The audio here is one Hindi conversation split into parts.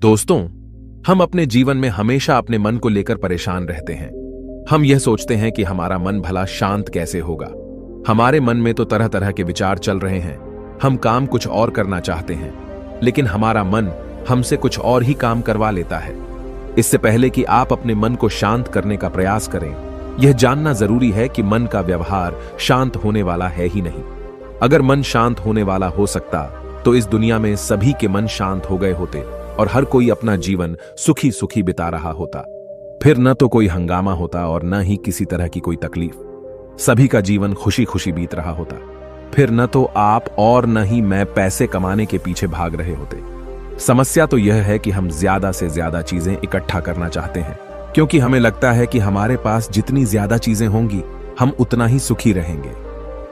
दोस्तों, हम अपने जीवन में हमेशा अपने मन को लेकर परेशान रहते हैं। हम यह सोचते हैं कि हमारा मन भला शांत कैसे होगा। हमारे मन में तो तरह तरह के विचार चल रहे हैं। हम काम कुछ और करना चाहते हैं, लेकिन हमारा मन हमसे कुछ और ही काम करवा लेता है। इससे पहले कि आप अपने मन को शांत करने का प्रयास करें, यह जानना जरूरी है कि मन का व्यवहार शांत होने वाला है ही नहीं। अगर मन शांत होने वाला हो सकता तो इस दुनिया में सभी के मन शांत हो गए होते और हर कोई अपना जीवन सुखी सुखी बिता रहा होता। फिर न तो कोई हंगामा होता और न ही किसी तरह की कोई तकलीफ। सभी का जीवन खुशी खुशी बीत रहा होता। फिर न तो आप और न ही मैं पैसे कमाने के पीछे भाग रहे होते। समस्या तो यह है कि हम ज्यादा से ज्यादा चीजें इकट्ठा करना चाहते हैं, क्योंकि हमें लगता है कि हमारे पास जितनी ज्यादा चीजें होंगी हम उतना ही सुखी रहेंगे।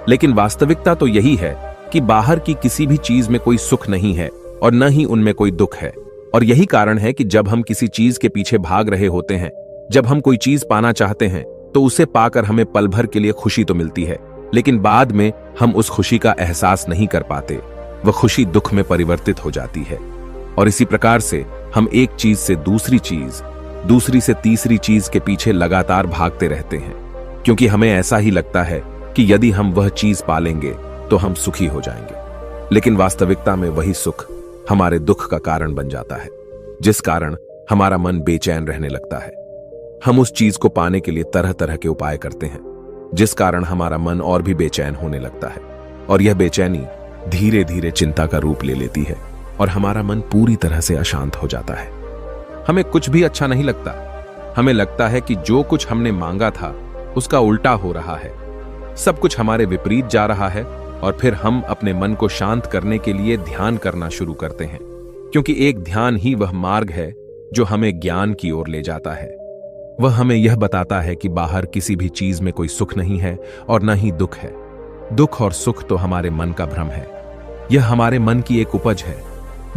लेकिन वास्तविकता तो यही है कि बाहर की किसी भी चीज में कोई सुख नहीं है और न ही उनमें कोई दुख है। और यही कारण है कि जब हम किसी चीज के पीछे भाग रहे होते हैं, जब हम कोई चीज पाना चाहते हैं, तो उसे पाकर हमें पल भर के लिए खुशी तो मिलती है, लेकिन बाद में हम उस खुशी का एहसास नहीं कर पाते। वह खुशी दुख में परिवर्तित हो जाती है। और इसी प्रकार से हम एक चीज से दूसरी चीज, दूसरी से तीसरी चीज के पीछे लगातार भागते रहते हैं, क्योंकि हमें ऐसा ही लगता है कि यदि हम वह चीज पालेंगे तो हम सुखी हो जाएंगे। लेकिन वास्तविकता में वही सुख हमारे दुख का कारण बन जाता है, जिस कारण हमारा मन बेचैन रहने लगता है। हम उस चीज को पाने के लिए तरह तरह के उपाय करते हैं, जिस कारण हमारा मन और भी बेचैन होने लगता है। और यह बेचैनी धीरे धीरे चिंता का रूप ले लेती है और हमारा मन पूरी तरह से अशांत हो जाता है। हमें कुछ भी अच्छा नहीं लगता। हमें लगता है कि जो कुछ हमने मांगा था उसका उल्टा हो रहा है। सब कुछ हमारे विपरीत जा रहा है। और फिर हम अपने मन को शांत करने के लिए ध्यान करना शुरू करते हैं, क्योंकि एक ध्यान ही वह मार्ग है जो हमें ज्ञान की ओर ले जाता है। वह हमें यह बताता है कि बाहर किसी भी चीज में कोई सुख नहीं है और न ही दुख है। दुख और सुख तो हमारे मन का भ्रम है। यह हमारे मन की एक उपज है,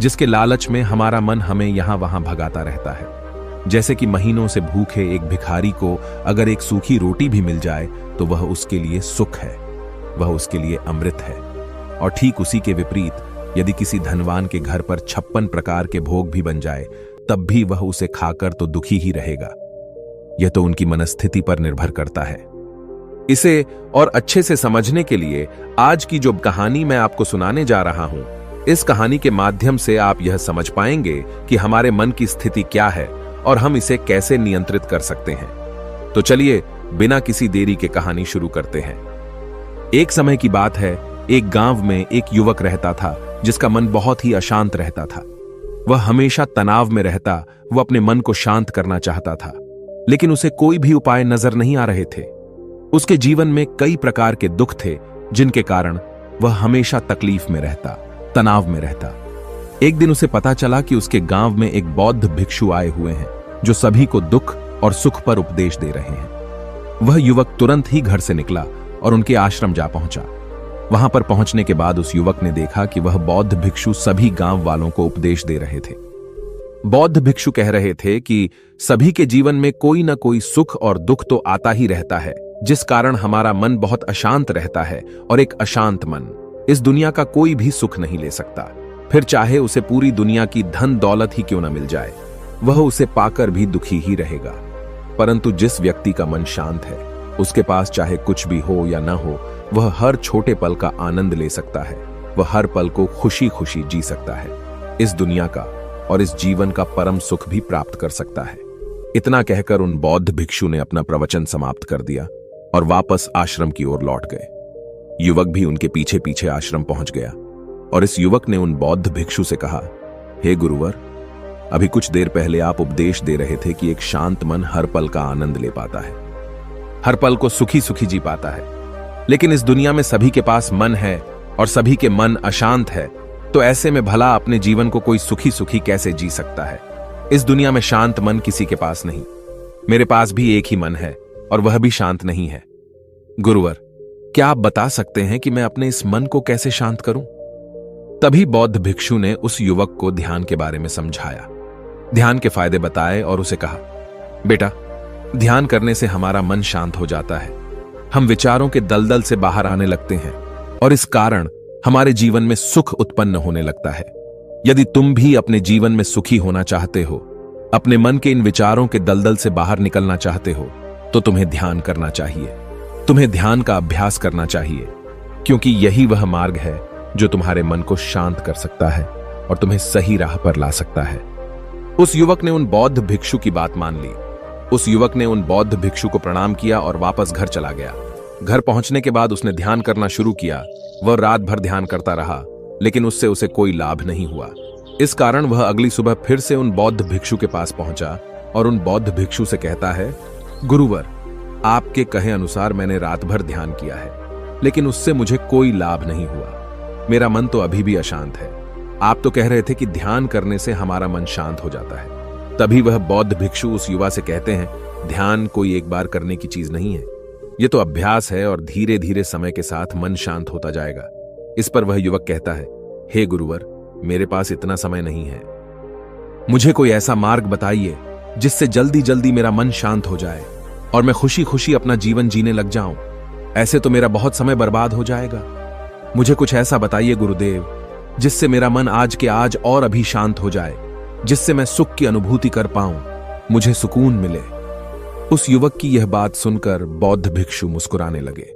जिसके लालच में हमारा मन हमें यहां वहां भगाता रहता है। जैसे कि महीनों से भूखे एक भिखारी को अगर एक सूखी रोटी भी मिल जाए तो वह उसके लिए सुख है, वह उसके लिए अमृत है। और ठीक उसी के विपरीत यदि किसी धनवान के घर पर 56 प्रकार के भोग भी बन जाए, तब भी वह उसे खाकर तो दुखी ही रहेगा। यह तो उनकी मनस्थिति पर निर्भर करता है। इसे और अच्छे से समझने के लिए आज की जो कहानी मैं आपको सुनाने जा रहा हूं, इस कहानी के माध्यम से आप यह समझ पाएंगे कि हमारे मन की स्थिति क्या है और हम इसे कैसे नियंत्रित कर सकते हैं। तो चलिए बिना किसी देरी के कहानी शुरू करते हैं। एक समय की बात है, एक गांव में एक युवक रहता था जिसका मन बहुत ही अशांत रहता था। वह हमेशा तनाव में रहता। वह अपने मन को शांत करना चाहता था, लेकिन उसे कोई भी उपाय नजर नहीं आ रहे थे। उसके जीवन में कई प्रकार के दुख थे, जिनके कारण वह हमेशा तकलीफ में रहता, तनाव में रहता। एक दिन उसे पता चला कि उसके गांव में एक बौद्ध भिक्षु आए हुए हैं, जो सभी को दुख और सुख पर उपदेश दे रहे हैं। वह युवक तुरंत ही घर से निकला और उनके आश्रम जा पहुंचा। वहां पर पहुंचने के बाद उस युवक ने देखा कि वह बौद्ध भिक्षु सभी गांव वालों को उपदेश दे रहे थे। बौद्ध भिक्षु कह रहे थे कि सभी के जीवन में कोई ना कोई सुख और दुख तो आता ही रहता है, जिस कारण हमारा मन बहुत अशांत रहता है। और एक अशांत मन इस दुनिया का कोई भी सुख नहीं ले सकता। फिर चाहे उसे पूरी दुनिया की धन दौलत ही क्यों ना मिल जाए, वह उसे पाकर भी दुखी ही रहेगा। परंतु जिस व्यक्ति का मन शांत है, उसके पास चाहे कुछ भी हो या ना हो, वह हर छोटे पल का आनंद ले सकता है। वह हर पल को खुशी खुशी जी सकता है। इस दुनिया का और इस जीवन का परम सुख भी प्राप्त कर सकता है। इतना कहकर उन बौद्ध भिक्षु ने अपना प्रवचन समाप्त कर दिया और वापस आश्रम की ओर लौट गए। युवक भी उनके पीछे पीछे आश्रम पहुंच गया और इस युवक ने उन बौद्ध भिक्षु से कहा, हे गुरुवर, अभी कुछ देर पहले आप उपदेश दे रहे थे कि एक शांत मन हर पल का आनंद ले पाता है, हर पल को सुखी सुखी जी पाता है। लेकिन इस दुनिया में सभी के पास मन है और सभी के मन अशांत है, तो ऐसे में भला अपने जीवन को कोई सुखी सुखी कैसे जी सकता है। इस दुनिया में शांत मन किसी के पास नहीं। मेरे पास भी एक ही मन है और वह भी शांत नहीं है। गुरुवर, क्या आप बता सकते हैं कि मैं अपने इस मन को कैसे शांत करूं? तभी बौद्ध भिक्षु ने उस युवक को ध्यान के बारे में समझाया, ध्यान के फायदे बताए और उसे कहा, बेटा, ध्यान करने से हमारा मन शांत हो जाता है। हम विचारों के दलदल से बाहर आने लगते हैं और इस कारण हमारे जीवन में सुख उत्पन्न होने लगता है। यदि तुम भी अपने जीवन में सुखी होना चाहते हो, अपने मन के इन विचारों के दलदल से बाहर निकलना चाहते हो, तो तुम्हें ध्यान करना चाहिए। तुम्हें ध्यान का अभ्यास करना चाहिए, क्योंकि यही वह मार्ग है जो तुम्हारे मन को शांत कर सकता है और तुम्हें सही राह पर ला सकता है। उस युवक ने उन बौद्ध भिक्षु की बात मान ली। उस युवक ने उन बौद्ध भिक्षु को प्रणाम किया और वापस घर चला गया। घर पहुंचने के बाद उसने ध्यान करना शुरू किया। वह रात भर ध्यान करता रहा, लेकिन उससे उसे कोई लाभ नहीं हुआ। इस कारण वह अगली सुबह फिर से उन बौद्ध भिक्षु के पास पहुंचा और उन बौद्ध भिक्षु से कहता है, गुरुवर, आपके कहे अनुसार मैंने रात भर ध्यान किया है, लेकिन उससे मुझे कोई लाभ नहीं हुआ। मेरा मन तो अभी भी अशांत है। आप तो कह रहे थे कि ध्यान करने से हमारा मन शांत हो जाता है। तभी वह बौद्ध भिक्षु उस युवा से कहते हैं, ध्यान कोई एक बार करने की चीज नहीं है, यह तो अभ्यास है और धीरे धीरे समय के साथ मन शांत होता जाएगा। इस पर वह युवक कहता है, हे गुरुवर, मेरे पास इतना समय नहीं है। मुझे कोई ऐसा मार्ग बताइए जिससे जल्दी जल्दी मेरा मन शांत हो जाए और मैं खुशी खुशी अपना जीवन जीने लग जाऊं। ऐसे तो मेरा बहुत समय बर्बाद हो जाएगा। मुझे कुछ ऐसा बताइए गुरुदेव, जिससे मेरा मन आज के आज और अभी शांत हो जाए, जिससे मैं सुख की अनुभूति कर पाऊं, मुझे सुकून मिले। उस युवक की यह बात सुनकर बौद्ध भिक्षु मुस्कुराने लगे।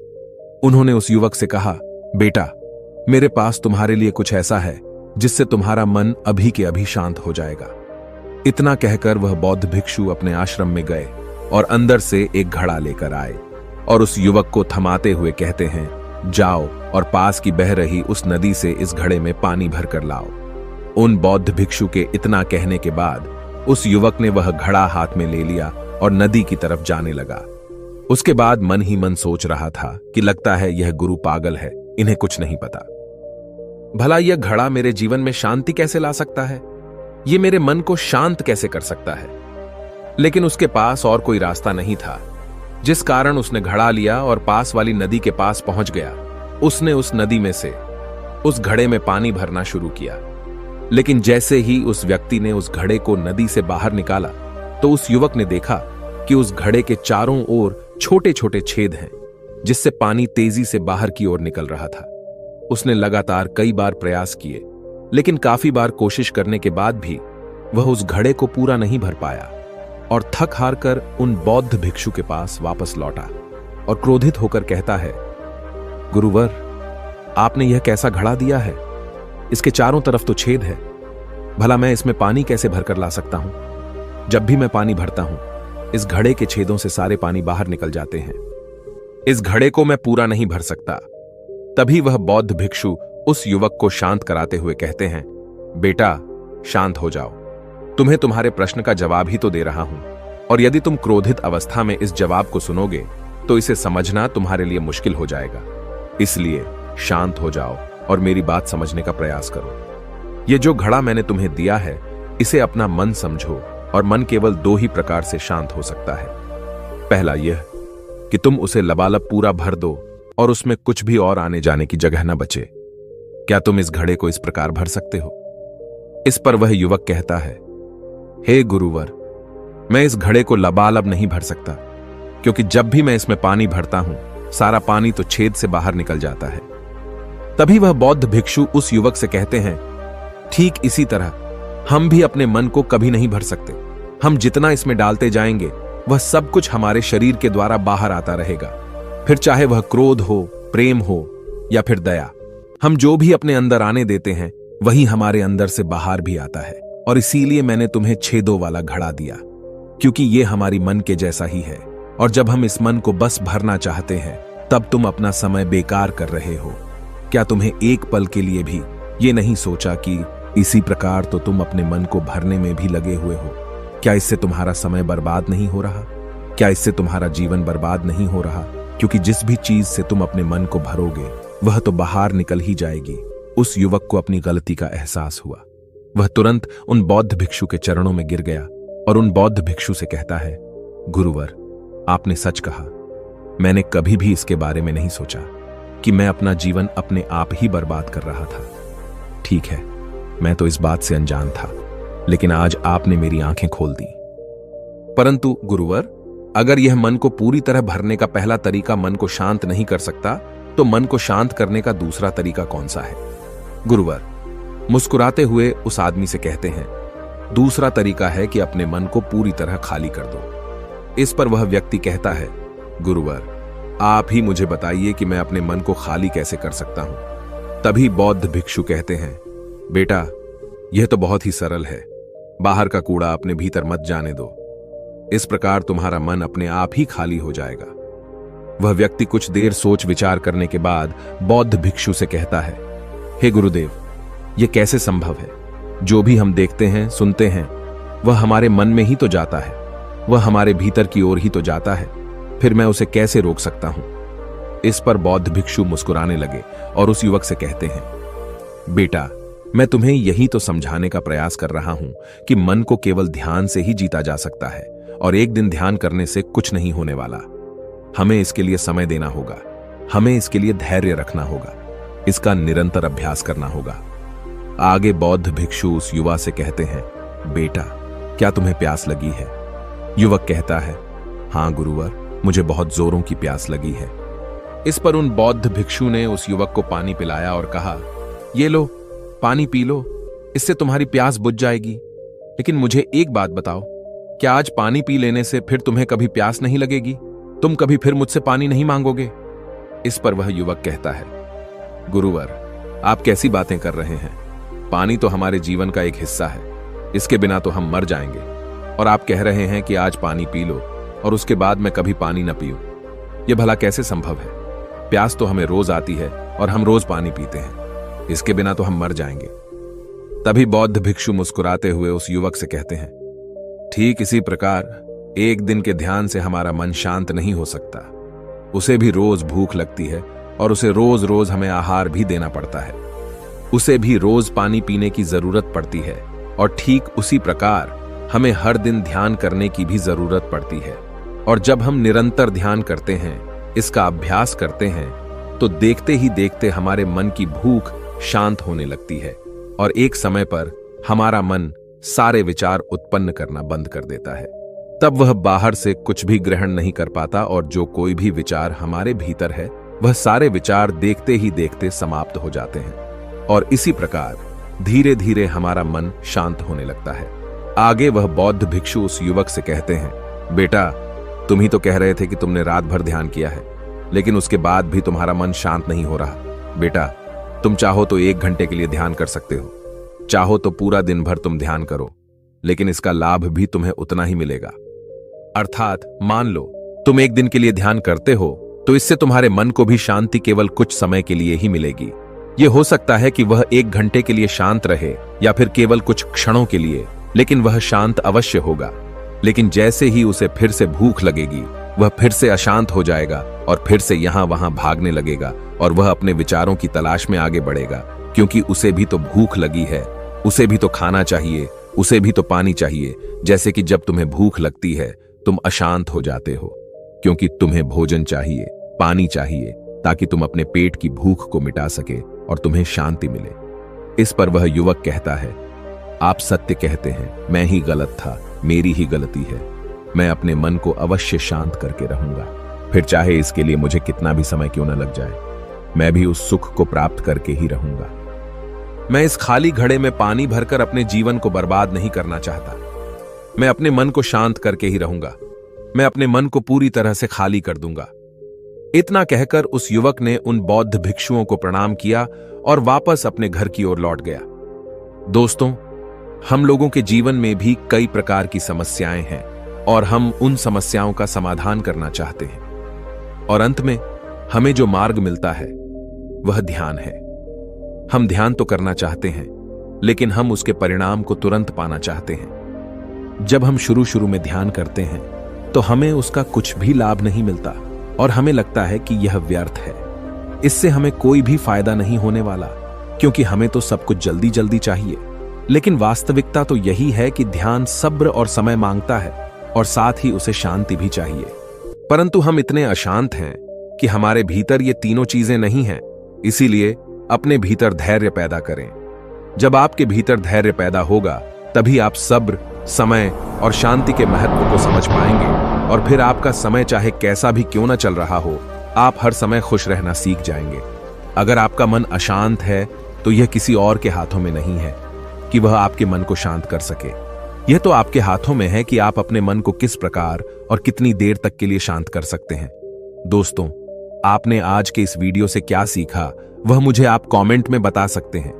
उन्होंने उस युवक से कहा, बेटा, मेरे पास तुम्हारे लिए कुछ ऐसा है जिससे तुम्हारा मन अभी के अभी शांत हो जाएगा। इतना कहकर वह बौद्ध भिक्षु अपने आश्रम में गए और अंदर से एक घड़ा लेकर आए और उस युवक को थमाते हुए कहते हैं, जाओ और पास की बह रही उस नदी से इस घड़े में पानी भर कर लाओ। उन बौद्ध भिक्षु के इतना कहने के बाद उस युवक ने वह घड़ा हाथ में ले लिया और नदी की तरफ जाने लगा। उसके बाद मन ही मन सोच रहा था कि लगता है यह गुरु पागल है, इन्हें कुछ नहीं पता। भला यह घड़ा मेरे जीवन में शांति कैसे ला सकता है? यह मेरे मन को शांत कैसे कर सकता है? लेकिन उसके पास और कोई रास्ता नहीं था, जिस कारण उसने घड़ा लिया और पास वाली नदी के पास पहुंच गया। उसने उस नदी में से उस घड़े में पानी भरना शुरू किया, लेकिन जैसे ही उस व्यक्ति ने उस घड़े को नदी से बाहर निकाला, तो उस युवक ने देखा कि उस घड़े के चारों ओर छोटे छोटे छेद हैं, जिससे पानी तेजी से बाहर की ओर निकल रहा था। उसने लगातार कई बार प्रयास किए, लेकिन काफी बार कोशिश करने के बाद भी वह उस घड़े को पूरा नहीं भर पाया और थक हार कर उन बौद्ध भिक्षु के पास वापस लौटा और क्रोधित होकर कहता है, गुरुवर, आपने यह कैसा घड़ा दिया है? इसके चारों तरफ तो छेद है। भला मैं इसमें पानी कैसे भरकर ला सकता हूं? जब भी मैं पानी भरता हूं, इस घड़े के छेदों से सारे पानी बाहर निकल जाते हैं। इस घड़े को मैं पूरा नहीं भर सकता। तभी वह बौद्ध भिक्षु उस युवक को शांत कराते हुए कहते हैं, बेटा, शांत हो जाओ। तुम्हें तुम्हारे प्रश्न का जवाब ही तो दे रहा हूं, और यदि तुम क्रोधित अवस्था में इस जवाब को सुनोगे तो इसे समझना तुम्हारे लिए मुश्किल हो जाएगा। इसलिए शांत हो जाओ और मेरी बात समझने का प्रयास करो। ये जो घड़ा मैंने तुम्हें दिया है, इसे अपना मन समझो, और मन केवल दो ही प्रकार से शांत हो सकता है। पहला यह कि तुम उसे लबालब पूरा भर दो और उसमें कुछ भी और आने जाने की जगह न बचे। क्या तुम इस घड़े को इस प्रकार भर सकते हो? इस पर वह युवक कहता है, हे गुरुवर, मैं इस घड़े को लबालब नहीं भर सकता, क्योंकि जब भी मैं इसमें पानी भरता हूं, सारा पानी तो छेद से बाहर निकल जाता है। तभी वह बौद्ध भिक्षु उस युवक से कहते हैं, ठीक इसी तरह हम भी अपने मन को कभी नहीं भर सकते। हम जितना इसमें डालते जाएंगे, वह सब कुछ हमारे शरीर के द्वारा बाहर आता रहेगा। फिर चाहे वह क्रोध हो, प्रेम हो या फिर दया, हम जो भी अपने अंदर आने देते हैं, वही हमारे अंदर से बाहर भी आता है। और इसीलिए मैंने तुम्हें छेदों वाला घड़ा दिया, क्योंकि यह हमारी मन के जैसा ही है। और जब हम इस मन को बस भरना चाहते हैं, तब तुम अपना समय बेकार कर रहे हो। क्या तुम्हें एक पल के लिए भी ये नहीं सोचा कि इसी प्रकार तो तुम अपने मन को भरने में भी लगे हुए हो? क्या इससे तुम्हारा समय बर्बाद नहीं हो रहा? क्या इससे तुम्हारा जीवन बर्बाद नहीं हो रहा? क्योंकि जिस भी चीज से तुम अपने मन को भरोगे, वह तो बाहर निकल ही जाएगी। उस युवक को अपनी गलती का एहसास हुआ। वह तुरंत उन बौद्ध भिक्षु के चरणों में गिर गया और उन बौद्ध भिक्षु से कहता है, गुरुवर, आपने सच कहा। मैंने कभी भी इसके बारे में नहीं सोचा कि मैं अपना जीवन अपने आप ही बर्बाद कर रहा था। ठीक है, मैं तो इस बात से अनजान था, लेकिन आज आपने मेरी आंखें खोल दी। परंतु गुरुवर, अगर यह मन को पूरी तरह भरने का पहला तरीका मन को शांत नहीं कर सकता, तो मन को शांत करने का दूसरा तरीका कौन सा है? गुरुवर, मुस्कुराते हुए उस आदमी से कहते हैं, दूसरा तरीका है कि अपने मन को पूरी तरह खाली कर दो। इस पर वह व्यक्ति कहता है, गुरुवर, आप ही मुझे बताइए कि मैं अपने मन को खाली कैसे कर सकता हूं। तभी बौद्ध भिक्षु कहते हैं, बेटा, यह तो बहुत ही सरल है। बाहर का कूड़ा अपने भीतर मत जाने दो। इस प्रकार तुम्हारा मन अपने आप ही खाली हो जाएगा। वह व्यक्ति कुछ देर सोच विचार करने के बाद बौद्ध भिक्षु से कहता है, हे गुरुदेव, यह कैसे संभव है? जो भी हम देखते हैं, सुनते हैं, वह हमारे मन में ही तो जाता है, वह हमारे भीतर की ओर ही तो जाता है। फिर मैं उसे कैसे रोक सकता हूं? इस पर बौद्ध भिक्षु मुस्कुराने लगे और उस युवक से कहते हैं, बेटा, मैं तुम्हें यही तो समझाने का प्रयास कर रहा हूं कि मन को केवल ध्यान से ही जीता जा सकता है और एक दिन ध्यान करने से कुछ नहीं होने वाला। हमें इसके लिए समय देना होगा, हमें इसके लिए धैर्य रखना होगा, इसका निरंतर अभ्यास करना होगा। आगे बौद्ध भिक्षु उस युवा से कहते हैं, बेटा, क्या तुम्हें प्यास लगी है? युवक कहता है, हां गुरुवर, मुझे बहुत जोरों की प्यास लगी है। इस पर उन बौद्ध भिक्षु ने उस युवक को पानी पिलाया और कहा, ये लो, पानी पी लो, इससे तुम्हारी प्यास बुझ जाएगी। लेकिन मुझे एक बात बताओ, क्या आज पानी पी लेने से फिर तुम्हें कभी प्यास नहीं लगेगी? तुम कभी फिर मुझसे पानी नहीं मांगोगे? इस पर वह युवक कहता है, गुरुवर, आप कैसी बातें कर रहे हैं? पानी तो हमारे जीवन का एक हिस्सा है, इसके बिना तो हम मर जाएंगे। और आप कह रहे हैं कि आज पानी पी लो और उसके बाद मैं कभी पानी न पीऊं। यह भला कैसे संभव है? प्यास तो हमें रोज आती है और हम रोज पानी पीते हैं, इसके बिना तो हम मर जाएंगे। तभी बौद्ध भिक्षु मुस्कुराते हुए उस युवक से कहते हैं, ठीक इसी प्रकार एक दिन के ध्यान से हमारा मन शांत नहीं हो सकता। उसे भी रोज भूख लगती है और उसे रोज रोज हमें आहार भी देना पड़ता है। उसे भी रोज पानी पीने की जरूरत पड़ती है और ठीक उसी प्रकार हमें हर दिन ध्यान करने की भी जरूरत पड़ती है। और जब हम निरंतर ध्यान करते हैं, इसका अभ्यास करते हैं, तो देखते ही देखते हमारे मन की भूख शांत होने लगती है और एक समय पर हमारा मन सारे विचार उत्पन्न करना बंद कर देता है। तब वह बाहर से कुछ भी ग्रहण नहीं कर पाता और जो कोई भी विचार हमारे भीतर है, वह सारे विचार देखते ही देखते समाप्त हो जाते हैं और इसी प्रकार धीरे धीरे हमारा मन शांत होने लगता है। आगे वह बौद्ध भिक्षु उस युवक से कहते हैं, बेटा, तुम ही तो कह रहे थे कि तुमने रात भर ध्यान किया है, लेकिन उसके बाद भी तुम्हारा मन शांत नहीं हो रहा। बेटा, तुम चाहो तो 1 घंटे के लिए ध्यान कर सकते हो, चाहो तो पूरा दिन भर तुम ध्यान करो, लेकिन इसका लाभ भी तुम्हें उतना ही मिलेगा। अर्थात मान लो तुम 1 दिन के लिए ध्यान करते हो तो इससे तुम्हारे मन को भी शांति केवल कुछ समय के लिए ही मिलेगी। यह हो सकता है कि वह 1 घंटे के लिए शांत रहे या फिर केवल कुछ क्षणों के लिए, लेकिन वह शांत अवश्य होगा। लेकिन जैसे ही उसे फिर से भूख लगेगी, वह फिर से अशांत हो जाएगा और फिर से यहां वहां भागने लगेगा और वह अपने विचारों की तलाश में आगे बढ़ेगा, क्योंकि उसे भी तो भूख लगी है, उसे भी तो खाना चाहिए, उसे भी तो पानी चाहिए। जैसे कि जब तुम्हें भूख लगती है, तुम अशांत हो जाते हो, क्योंकि तुम्हें भोजन चाहिए, पानी चाहिए, ताकि तुम अपने पेट की भूख को मिटा सके और तुम्हें शांति मिले। इस पर वह युवक कहता है, आप सत्य कहते हैं, मैं ही गलत था, मेरी ही गलती है। मैं अपने मन को अवश्य शांत करके रहूंगा, फिर चाहे इसके लिए मुझे कितना भी समय क्यों न लग जाए, मैं भी उस सुख को प्राप्त करके ही रहूंगा। मैं इस खाली घड़े में पानी भरकर अपने जीवन को बर्बाद नहीं करना चाहता। मैं अपने मन को शांत करके ही रहूंगा। मैं अपने मन को पूरी तरह से खाली कर दूंगा। इतना कहकर उस युवक ने उन बौद्ध भिक्षुओं को प्रणाम किया और वापस अपने घर की ओर लौट गया। दोस्तों, हम लोगों के जीवन में भी कई प्रकार की समस्याएं हैं और हम उन समस्याओं का समाधान करना चाहते हैं, और अंत में हमें जो मार्ग मिलता है वह ध्यान है। हम ध्यान तो करना चाहते हैं, लेकिन हम उसके परिणाम को तुरंत पाना चाहते हैं। जब हम शुरू में ध्यान करते हैं तो हमें उसका कुछ भी लाभ नहीं मिलता और हमें लगता है कि यह व्यर्थ है, इससे हमें कोई भी फायदा नहीं होने वाला, क्योंकि हमें तो सब कुछ जल्दी जल्दी चाहिए। लेकिन वास्तविकता तो यही है कि ध्यान सब्र और समय मांगता है और साथ ही उसे शांति भी चाहिए। परंतु हम इतने अशांत हैं कि हमारे भीतर ये तीनों चीजें नहीं हैं। इसीलिए अपने भीतर धैर्य पैदा करें। जब आपके भीतर धैर्य पैदा होगा, तभी आप सब्र, समय और शांति के महत्व को समझ पाएंगे, और फिर आपका समय चाहे कैसा भी क्यों ना चल रहा हो, आप हर समय खुश रहना सीख जाएंगे। अगर आपका मन अशांत है तो यह किसी और के हाथों में नहीं है कि वह आपके मन को शांत कर सके। यह तो आपके हाथों में है कि आप अपने मन को किस प्रकार और कितनी देर तक के लिए शांत कर सकते हैं। दोस्तों, आपने आज के इस वीडियो से क्या सीखा वह मुझे आप कमेंट में बता सकते हैं।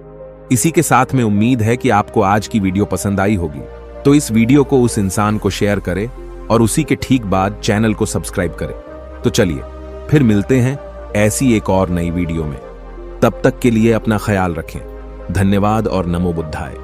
इसी के साथ में उम्मीद है कि आपको आज की वीडियो पसंद आई होगी, तो इस वीडियो को उस इंसान को शेयर करें और उसी के ठीक बाद चैनल को सब्सक्राइब करें। तो चलिए फिर मिलते हैं ऐसी एक और नई वीडियो में। तब तक के लिए अपना ख्याल रखें। धन्यवाद और नमो बुद्धाय।